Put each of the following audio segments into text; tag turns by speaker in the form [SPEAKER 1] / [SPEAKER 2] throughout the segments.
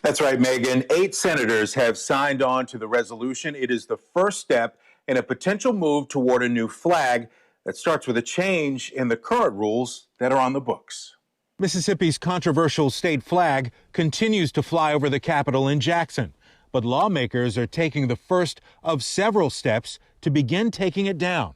[SPEAKER 1] That's right, Megan. 8 senators have signed on to the resolution. It is the first step in a potential move toward a new flag that starts with a change in the current rules that are on the books. Mississippi's controversial state flag continues to fly over the Capitol in Jackson, but lawmakers are taking the first of several steps to begin taking it down.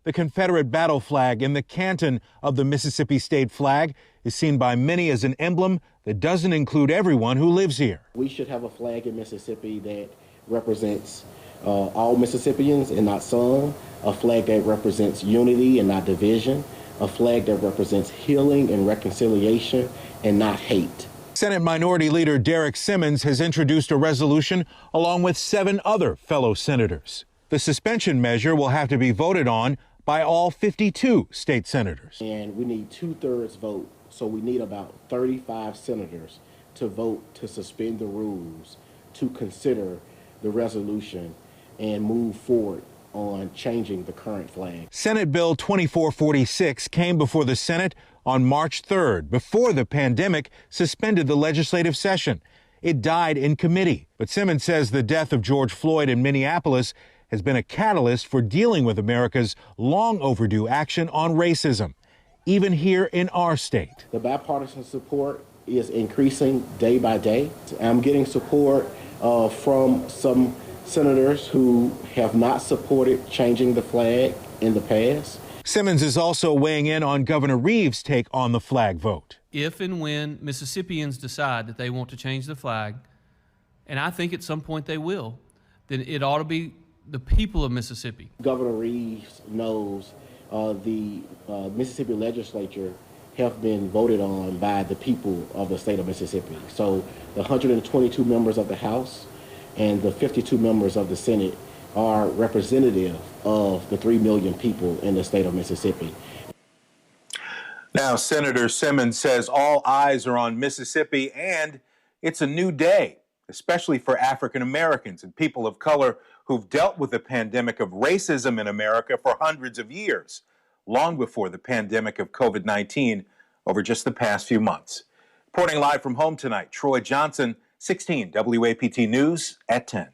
[SPEAKER 1] The Confederate battle flag in the canton of the Mississippi state flag is seen by many as an emblem that doesn't include everyone who lives here.
[SPEAKER 2] We should have a flag in Mississippi that represents all Mississippians and not some, a flag that represents unity and not division, a flag that represents healing and reconciliation and not hate.
[SPEAKER 1] Senate Minority Leader Derek Simmons has introduced a resolution along with 7 other fellow senators. The suspension measure will have to be voted on by all 52 state senators.
[SPEAKER 2] And we need 2/3 vote, so we need about 35 senators to vote to suspend the rules, to consider the resolution and move forward on changing the current flag.
[SPEAKER 1] Senate Bill 2446 came before the Senate on March 3rd, before the pandemic suspended the legislative session. It died in committee, but Simmons says the death of George Floyd in Minneapolis has been a catalyst for dealing with America's long overdue action on racism, even here in our state.
[SPEAKER 2] The bipartisan support is increasing day by day. I'm getting support from some senators who have not supported changing the flag in the past.
[SPEAKER 1] Simmons is also weighing in on Governor Reeves' take on the flag vote.
[SPEAKER 3] If and when Mississippians decide that they want to change the flag, and I think at some point they will, then it ought to be the people of Mississippi.
[SPEAKER 2] Governor Reeves knows the Mississippi legislature have been voted on by the people of the state of Mississippi. So the 122 members of the House and the 52 members of the Senate are representative of the 3 million people in the state of Mississippi.
[SPEAKER 1] Now, Senator Simmons says all eyes are on Mississippi, and it's a new day, especially for African Americans and people of color who've dealt with the pandemic of racism in America for hundreds of years, long before the pandemic of COVID-19 over just the past few months. Reporting live from home tonight, Troy Johnson, 16 WAPT News at 10.